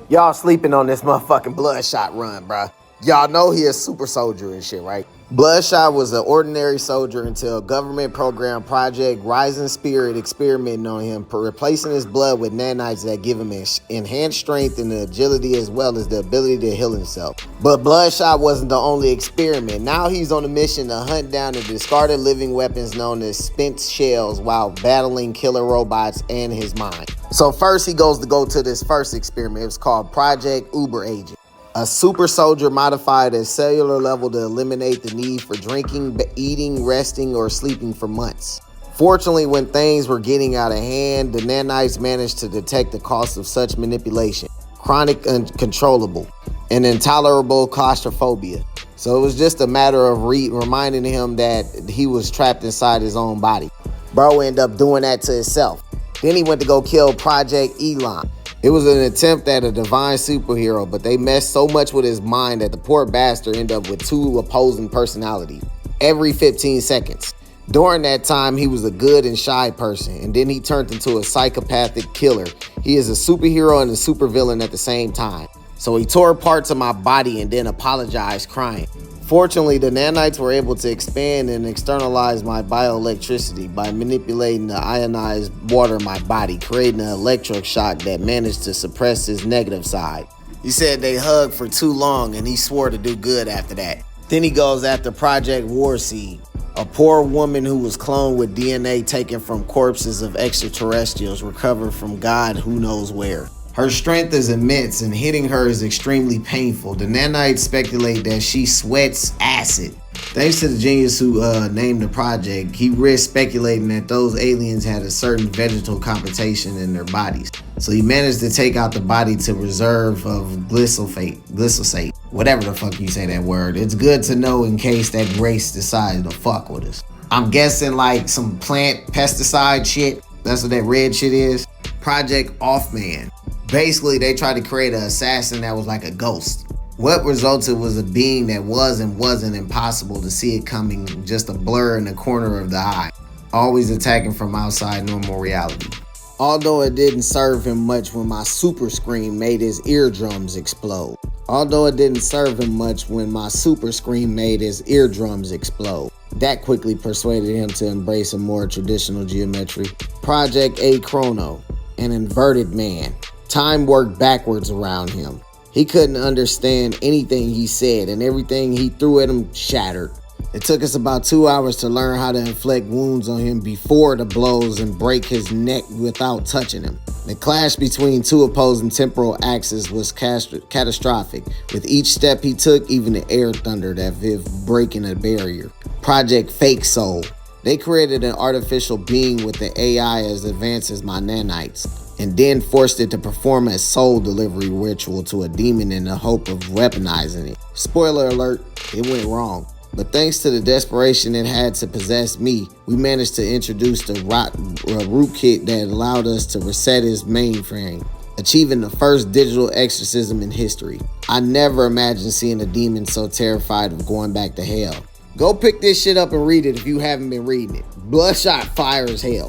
Y'all sleeping on this motherfucking Bloodshot run, bruh. Y'all know he a super soldier and shit, right? Bloodshot was an ordinary soldier until government program Project Rising Spirit experimenting on him, replacing his blood with nanites that give him enhanced strength and agility as well as the ability to heal himself. But Bloodshot wasn't the only experiment. Now he's on a mission to hunt down the discarded living weapons known as spent shells while battling killer robots and his mind. So first he goes to this first experiment. It's called Project Uber Agent. A super soldier modified at cellular level to eliminate the need for drinking, eating, resting, or sleeping for months. Fortunately, when things were getting out of hand, the nanites managed to detect the cost of such manipulation: chronic uncontrollable and intolerable claustrophobia. So it was just a matter of reminding him that he was trapped inside his own body. Bro ended up doing that to himself. Then he went to go kill Project Elon. It was an attempt at a divine superhero, but they messed so much with his mind that the poor bastard ended up with two opposing personalities every 15 seconds. During that time, he was a good and shy person, and then he turned into a psychopathic killer. He is a superhero and a supervillain at the same time. So he tore parts of my body and then apologized crying. Fortunately, the nanites were able to expand and externalize my bioelectricity by manipulating the ionized water in my body, creating an electric shock that managed to suppress his negative side. He said they hugged for too long and he swore to do good after that. Then he goes after Project Warseed, a poor woman who was cloned with DNA taken from corpses of extraterrestrials recovered from God who knows where. Her strength is immense and hitting her is extremely painful. The nanites speculate that she sweats acid. Thanks to the genius who named the project, he risked speculating that those aliens had a certain vegetal computation in their bodies. So he managed to take out the body to reserve of glyphosate, whatever the fuck you say that word. It's good to know in case that race decides to fuck with us. I'm guessing like some plant pesticide shit. That's what that red shit is. Project Offman. Basically, they tried to create an assassin that was like a ghost. What resulted was a being that was and wasn't impossible to see it coming, just a blur in the corner of the eye, always attacking from outside normal reality. Although it didn't serve him much when my super scream made his eardrums explode. That quickly persuaded him to embrace a more traditional geometry. Project A Chrono, an inverted man. Time worked backwards around him. He couldn't understand anything he said, and everything he threw at him shattered. It took us about 2 hours to learn how to inflict wounds on him before the blows and break his neck without touching him. The clash between two opposing temporal axes was catastrophic. With each step he took, even the air thundered as if breaking a barrier. Project Fake Soul. They created an artificial being with the AI as advanced as my nanites, and then forced it to perform a soul delivery ritual to a demon in the hope of weaponizing it. Spoiler alert, it went wrong. But thanks to the desperation it had to possess me, we managed to introduce the rootkit that allowed us to reset his mainframe, achieving the first digital exorcism in history. I never imagined seeing a demon so terrified of going back to hell. Go pick this shit up and read it if you haven't been reading it. Bloodshot fire as hell.